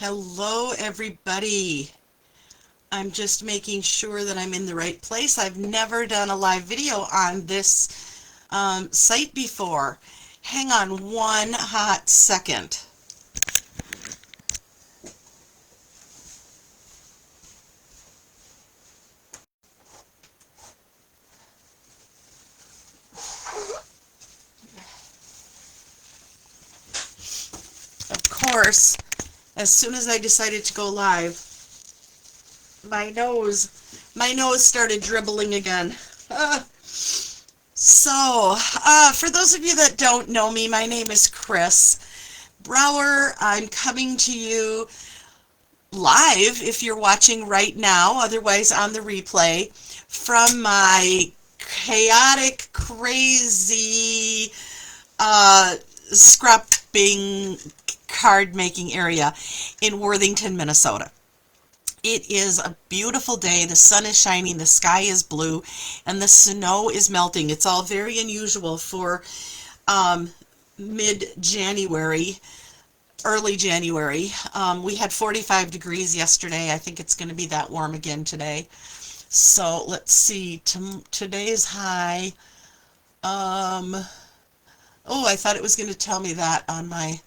Hello, everybody. I'm just making sure that I'm in the right place. I've never done a live video on this site before. Hang on one hot second. Of course, as soon as I decided to go live, my nose started dribbling again. For those of you that don't know me, my name is Chris Brower. I'm coming to you live if you're watching right now, otherwise on the replay, from my chaotic, crazy, scrapping card making area in Worthington, Minnesota. It is a beautiful day. The sun is shining, the sky is blue, and the snow is melting. It's all very unusual for mid-January, early January. We had 45 degrees yesterday. I think it's going to be that warm again today. So let's see. Today's high. Oh, I thought it was going to tell me that on my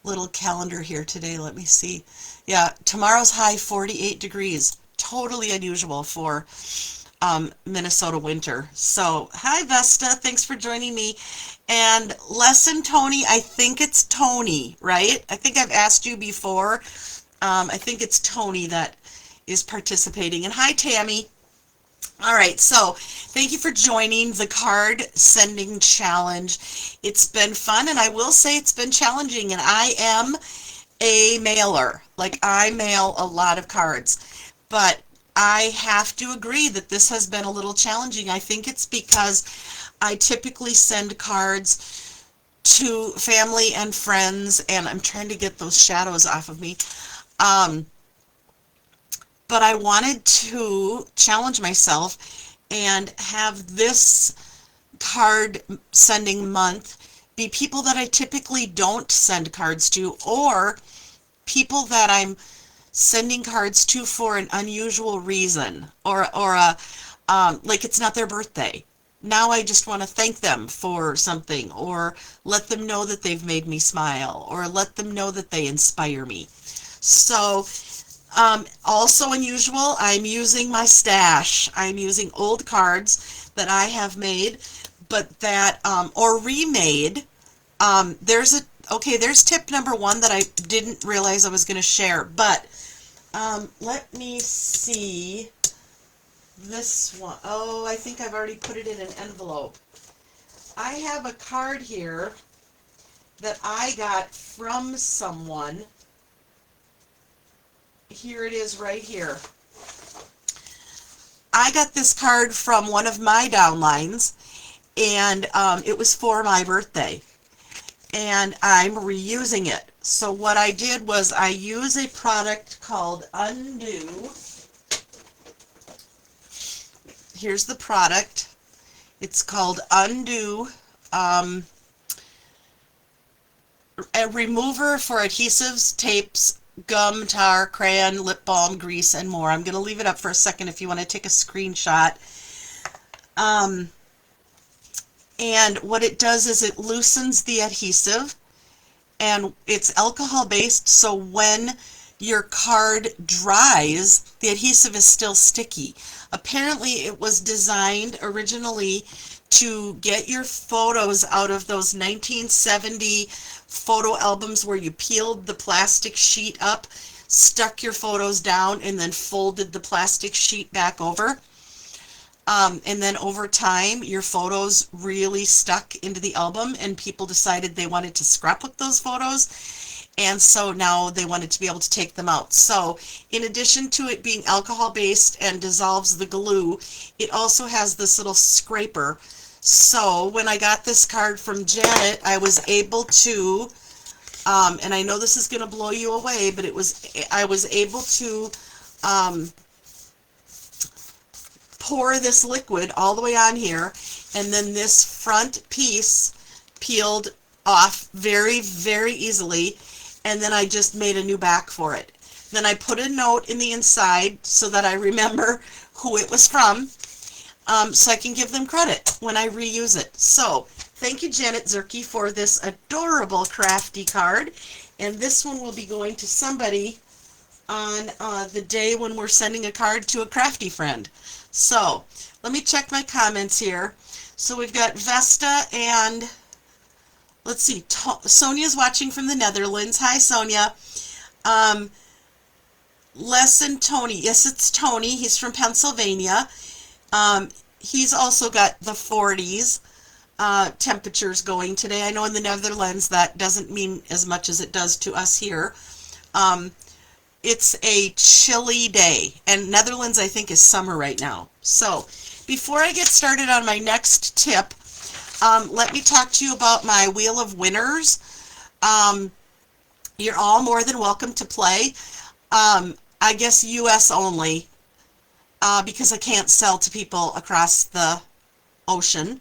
little calendar here today. Let me see. Yeah, tomorrow's high 48 degrees. Totally unusual for Minnesota winter. So, hi Vesta, thanks for joining me. And Lesson Tony, I think it's Tony, right? I think I've asked you before. I think it's Tony that is participating. And hi Tammy. All right, so thank you for joining the card sending challenge. It's been fun, and I will say it's been challenging, and I am a mailer. Like, I mail a lot of cards, but I have to agree that this has been a little challenging. I think it's because I typically send cards to family and friends, and I'm trying to get those shadows off of me. But I wanted to challenge myself and have this card sending month be people that I typically don't send cards to, or people that I'm sending cards to for an unusual reason, or like it's not their birthday. Now I just want to thank them for something, or let them know that they've made me smile, or let them know that they inspire me. So also unusual, I'm using my stash. I'm using old cards that I have made, but that, or remade. There's tip number one that I didn't realize I was going to share, but let me see this one. Oh, I think I've already put it in an envelope. I have a card here that I got from someone. Here it is right here. I got this card from one of my downlines, and it was for my birthday, and I'm reusing it. So what I did was I use a product called Undo. Here's the product. It's called Undo, a remover for adhesives, tapes, gum, tar, crayon, lip balm, grease, and more. I'm going to leave it up for a second if you want to take a screenshot. And what it does is it loosens the adhesive, and it's alcohol based, so when your card dries, the adhesive is still sticky. Apparently it was designed originally to get your photos out of those 1970 photo albums where you peeled the plastic sheet up, stuck your photos down, and then folded the plastic sheet back over. And then over time, your photos really stuck into the album, and people decided they wanted to scrapbook those photos, and so now they wanted to be able to take them out. So in addition to it being alcohol based and dissolves the glue, it also has this little scraper. So when I got this card from Janet, I was able to, and I know this is going to blow you away, but I was able to pour this liquid all the way on here, and then this front piece peeled off very, very easily, and then I just made a new back for it. Then I put a note in the inside so that I remember who it was from, so I can give them credit when I reuse it. So thank you, Janet Zerke, for this adorable crafty card. And this one will be going to somebody on the day when we're sending a card to a crafty friend. So let me check my comments here. So we've got Vesta and let's see, Sonia's watching from the Netherlands. Hi, Sonia. Les and Tony. Yes, it's Tony. He's from Pennsylvania. He's also got the 40s temperatures going today. I know in the Netherlands that doesn't mean as much as it does to us here. It's a chilly day, and Netherlands, I think, is summer right now. So before I get started on my next tip, let me talk to you about my Wheel of Winners. You're all more than welcome to play. I guess US only, because I can't sell to people across the ocean.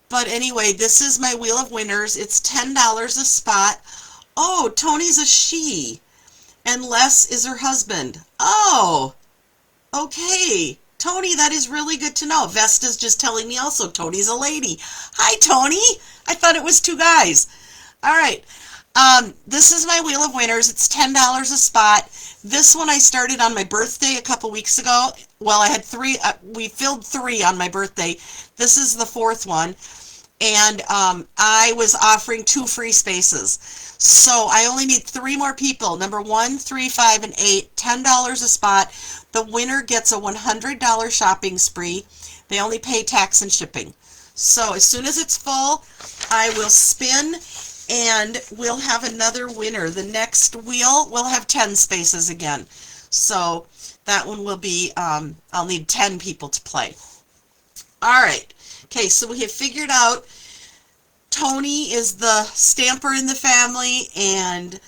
But anyway, this is my Wheel of Winners. It's $10 a spot. Oh, Tony's a she, and Les is her husband. Oh, okay. Tony, that is really good to know. Vesta's just telling me also Tony's a lady. Hi, Tony. I thought it was two guys. All right. This is my Wheel of Winners. It's $10 a spot. This one I started on my birthday a couple weeks ago. Well, I had three. We filled three on my birthday. This is the fourth one. And I was offering 2 free spaces. So I only need 3 more people. Number 1, 3, 5, and 8. $10 a spot. The winner gets a $100 shopping spree. They only pay tax and shipping. So as soon as it's full, I will spin and we'll have another winner. The next wheel will have 10 spaces again. So that one will be, I'll need 10 people to play. All right. Okay, so we have figured out Tony is the stamper in the family, and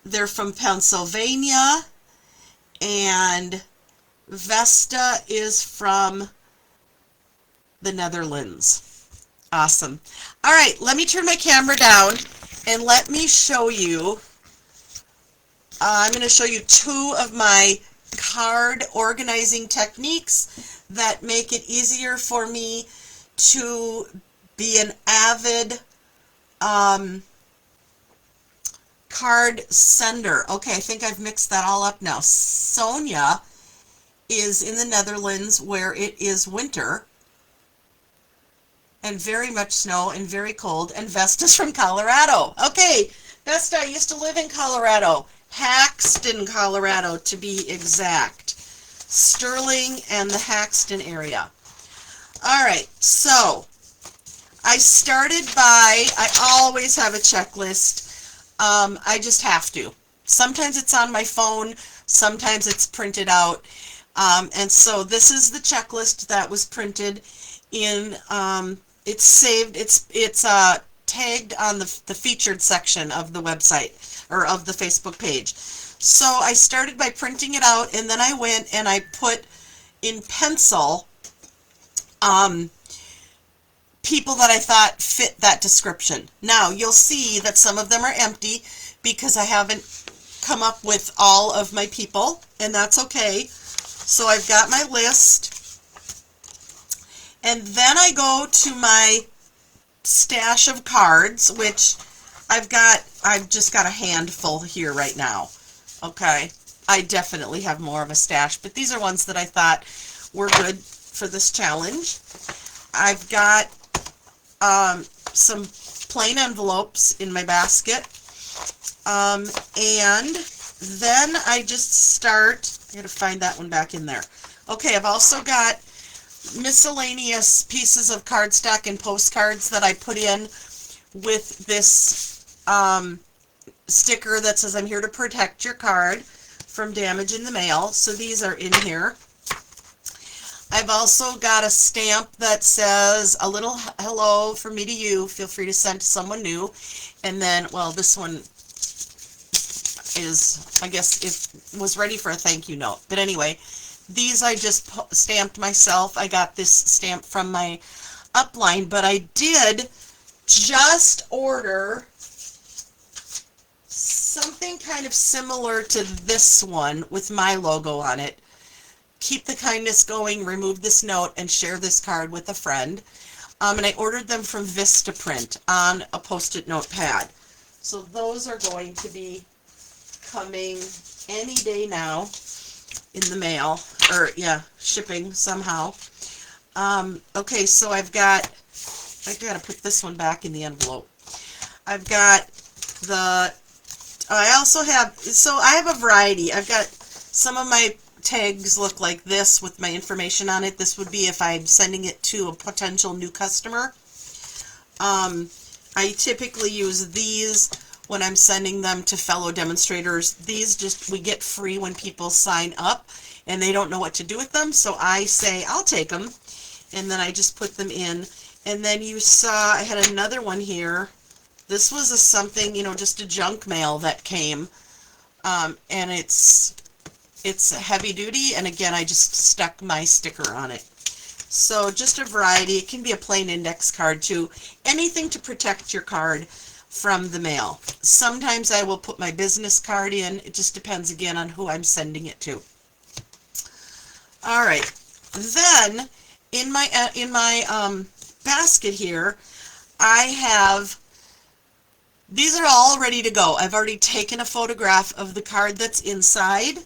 they're from Pennsylvania, and Vesta is from the Netherlands. Awesome. All right, let me turn my camera down and let me show you. I'm going to show you 2 of my card organizing techniques that make it easier for me to be an avid card sender. Okay, I think I've mixed that all up now. Sonia is in the Netherlands where it is winter and very much snow and very cold, and Vesta's from Colorado. Okay, Vesta, I used to live in Colorado, Haxton, Colorado to be exact. Sterling and the Haxton area. All right, so I started by, I always have a checklist. I just have to. Sometimes it's on my phone, sometimes it's printed out. And so this is the checklist that was printed in, it's saved, it's tagged on the featured section of the website, or of the Facebook page. So I started by printing it out, and then I went and I put in pencil people that I thought fit that description. Now, you'll see that some of them are empty because I haven't come up with all of my people, and that's okay. So I've got my list, and then I go to my stash of cards, which I've just got a handful here right now. Okay, I definitely have more of a stash, but these are ones that I thought were good for this challenge. I've got some plain envelopes in my basket, and then I just start, I gotta find that one back in there. Okay, I've also got miscellaneous pieces of cardstock and postcards that I put in with this sticker that says, "I'm here to protect your card from damage in the mail." So these are in here. I've also got a stamp that says, "A little hello from me to you. Feel free to send to someone new." And then, well, this one is, I guess, it was ready for a thank you note. But anyway, these I just stamped myself. I got this stamp from my upline, but I did just order something kind of similar to this one with my logo on it. Keep the kindness going, remove this note, and share this card with a friend. And I ordered them from Vistaprint on a Post-it note pad. So those are going to be coming any day now in the mail, or yeah, shipping somehow. Okay, so I gotta put this one back in the envelope. I've got I also have, so I have a variety. I've got some of my tags look like this with my information on it. This would be if I'm sending it to a potential new customer. I typically use these when I'm sending them to fellow demonstrators. These we get free when people sign up and they don't know what to do with them. So I say, I'll take them. And then I just put them in. And then you saw I had another one here. This was something, just a junk mail that came. And it's heavy duty. And again, I just stuck my sticker on it. So just a variety. It can be a plain index card too. Anything to protect your card from the mail. Sometimes I will put my business card in. It just depends again on who I'm sending it to. All right. Then in my basket here, I have, these are all ready to go. I've already taken a photograph of the card that's inside.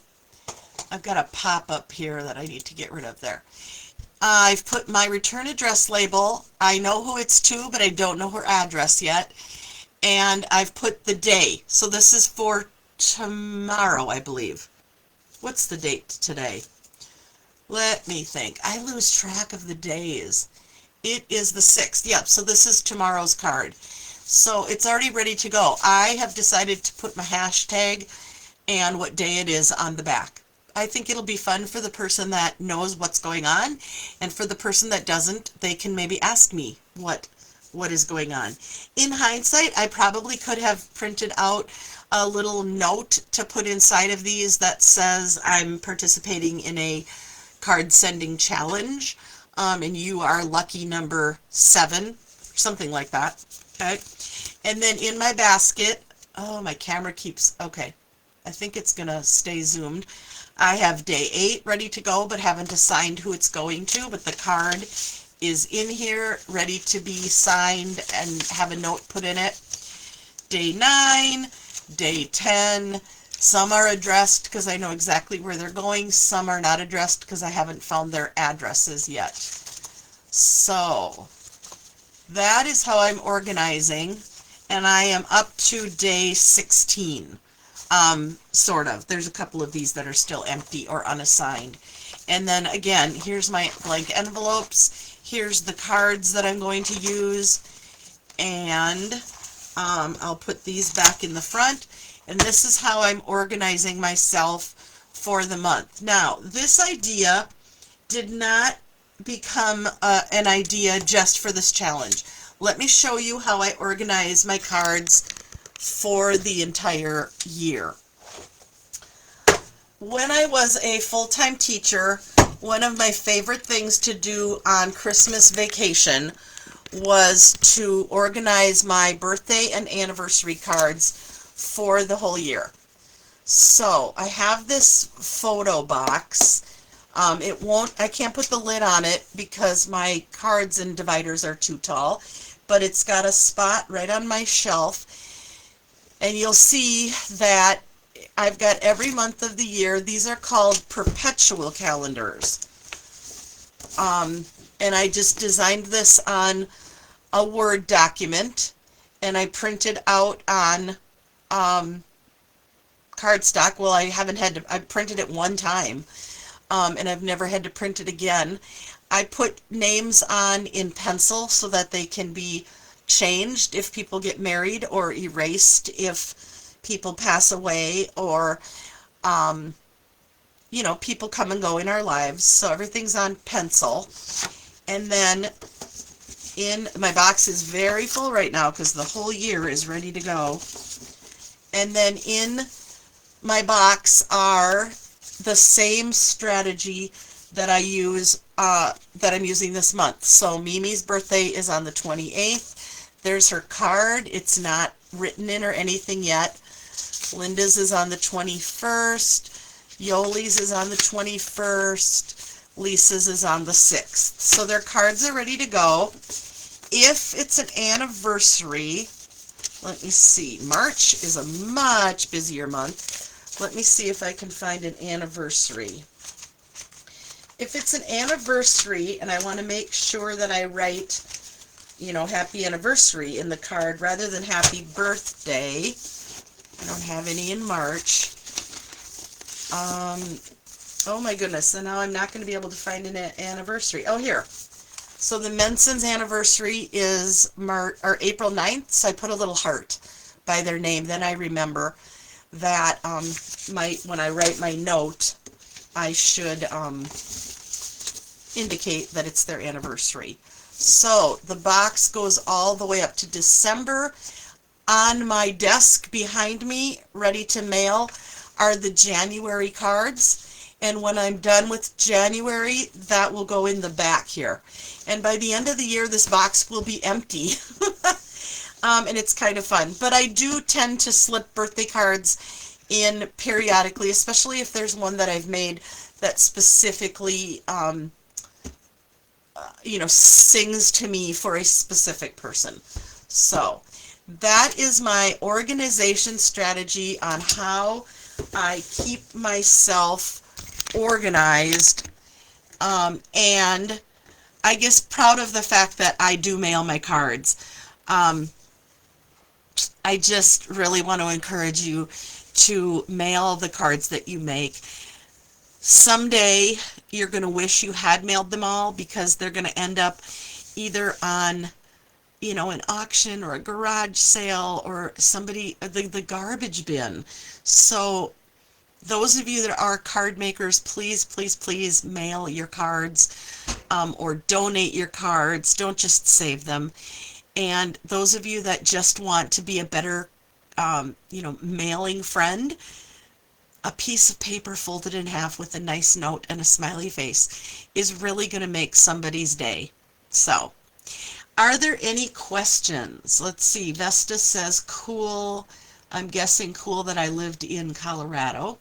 I've got a pop-up here that I need to get rid of there. I've put my return address label. I know who it's to, but I don't know her address yet. And I've put the day. So this is for tomorrow, I believe. What's the date today? Let me think. I lose track of the days. It is the 6th. Yep, so this is tomorrow's card. So it's already ready to go. I have decided to put my hashtag and what day it is on the back. I think it'll be fun for the person that knows what's going on, and for the person that doesn't, they can maybe ask me what is going on. In hindsight, I probably could have printed out a little note to put inside of these that says I'm participating in a card sending challenge, and you are lucky number 7, something like that. Okay, and then in my basket, oh, my camera keeps, okay, I think it's gonna stay zoomed. I have day 8 ready to go, but haven't assigned who it's going to, but the card is in here ready to be signed and have a note put in it. Day 9, day 10, some are addressed because I know exactly where they're going, some are not addressed because I haven't found their addresses yet. So that is how I'm organizing, and I am up to day 16. Sort of. There's a couple of these that are still empty or unassigned. And then again, here's my blank envelopes. Here's the cards that I'm going to use. And I'll put these back in the front. And this is how I'm organizing myself for the month. Now, this idea did not become an idea just for this challenge. Let me show you how I organize my cards for the entire year. When I was a full-time teacher, one of my favorite things to do on Christmas vacation was to organize my birthday and anniversary cards for the whole year. So I have this photo box. I can't put the lid on it because my cards and dividers are too tall, but it's got a spot right on my shelf. And you'll see that I've got every month of the year. These are called perpetual calendars. And I just designed this on a Word document, and I printed out on cardstock. Well, I printed it one time, and I've never had to print it again. I put names on in pencil so that they can be changed if people get married, or erased if people pass away, or people come and go in our lives. So everything's on pencil. And then my box is very full right now because the whole year is ready to go. And then in my box are the same strategy that I use that I'm using this month. So Mimi's birthday is on the 28th. There's her card. It's not written in or anything yet. Linda's is on the 21st. Yoli's is on the 21st. Lisa's is on the 6th. So their cards are ready to go. If it's an anniversary, let me see. March is a much busier month. Let me see if I can find an anniversary. If it's an anniversary and I want to make sure that I write, you know, happy anniversary in the card rather than happy birthday. I don't have any in March. Oh my goodness, and now I'm not going to be able to find an anniversary. Oh, here. So the Menson's anniversary is April 9th, so I put a little heart by their name. Then I remember that when I write my note, I should indicate that it's their anniversary. So the box goes all the way up to December. On my desk behind me, ready to mail, are the January cards. And when I'm done with January, that will go in the back here. And by the end of the year, this box will be empty. And it's kind of fun. But I do tend to slip birthday cards in periodically, especially if there's one that I've made that specifically you know, sings to me for a specific person. So that is my organization strategy on how I keep myself organized, and I guess proud of the fact that I do mail my cards. I just really want to encourage you to mail the cards that you make. Someday you're going to wish you had mailed them all because they're going to end up either on, you know, an auction or a garage sale or somebody, the garbage bin. So those of you that are card makers, please, please, please mail your cards or donate your cards. Don't just save them. And those of you that just want to be a better, you know, mailing friend, a piece of paper folded in half with a nice note and a smiley face is really going to make somebody's day. So, are there any questions? Let's see. Vesta says, cool. I'm guessing cool that I lived in Colorado.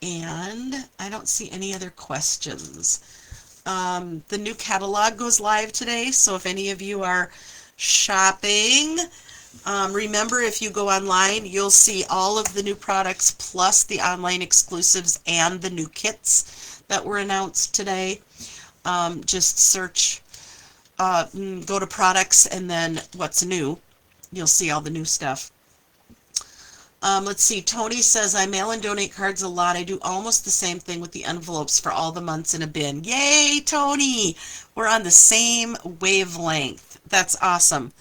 And I don't see any other questions. The new catalog goes live today, so if any of you are shopping, remember, if you go online, you'll see all of the new products plus the online exclusives and the new kits that were announced today. Just search, go to products and then what's new. You'll see all the new stuff. Let's see. Tony says, I mail and donate cards a lot. I do almost the same thing with the envelopes for all the months in a bin. Yay, Tony! We're on the same wavelength. That's awesome.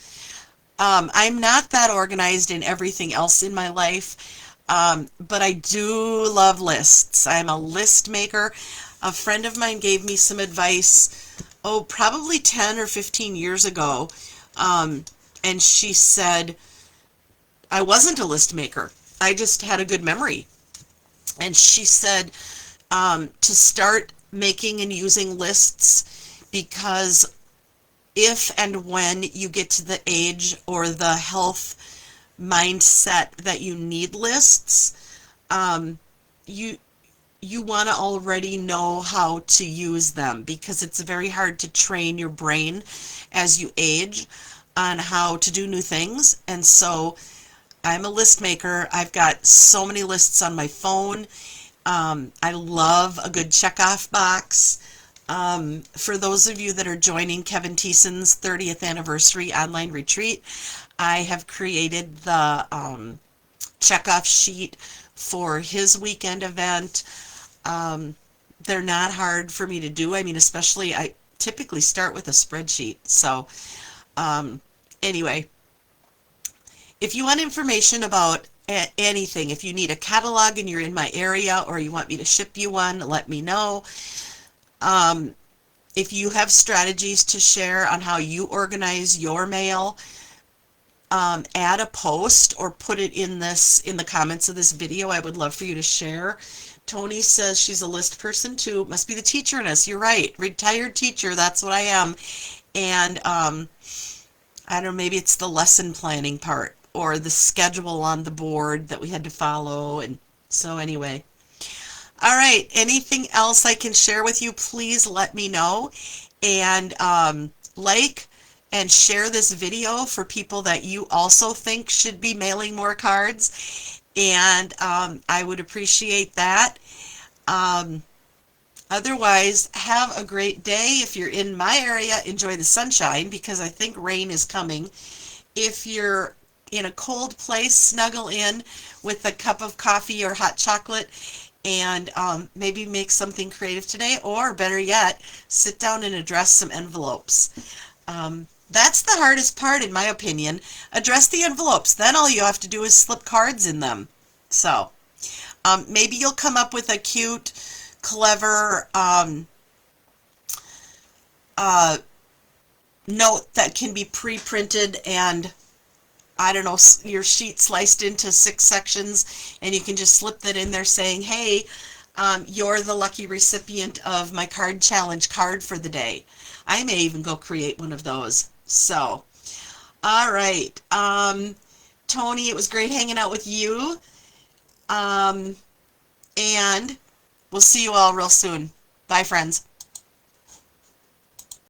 I'm not that organized in everything else in my life, but I do love lists. I'm a list maker. A friend of mine gave me some advice, probably 10 or 15 years ago, and she said, I wasn't a list maker. I just had a good memory. And she said to start making and using lists because if and when you get to the age or the health mindset that you need lists, you want to already know how to use them because it's very hard to train your brain as you age on how to do new things. And so I'm a list maker. I've got so many lists on my phone. I love a good checkoff box. For those of you that are joining Kevin Thiessen's 30th anniversary online retreat, I have created the checkoff sheet for his weekend event. They're not hard for me to do. I mean, especially I typically start with a spreadsheet. So anyway, if you want information about anything, if you need a catalog and you're in my area or you want me to ship you one, let me know. If you have strategies to share on how you organize your mail, add a post or put it in the comments of this video. I would love for you to share. Tony says she's a list person too. Must be the teacher in us. You're right. Retired teacher. That's what I am. And I don't know, maybe it's the lesson planning part. or the schedule on the board that we had to follow. And so anyway. All right. Anything else I can share with you, please let me know. And like and share this video for people that you also think should be mailing more cards. And I would appreciate that. Otherwise, have a great day. If you're in my area, enjoy the sunshine because I think rain is coming. If you're in a cold place, snuggle in with a cup of coffee or hot chocolate and maybe make something creative today, or better yet, sit down and address some envelopes. That's the hardest part, in my opinion. Address the envelopes. Then all you have to do is slip cards in them. So maybe you'll come up with a cute, clever note that can be pre-printed and I don't know, your sheet sliced into 6 sections, and you can just slip that in there saying, hey, you're the lucky recipient of my card challenge card for the day. I may even go create one of those. So, all right. Tony, it was great hanging out with you. And we'll see you all real soon. Bye, friends.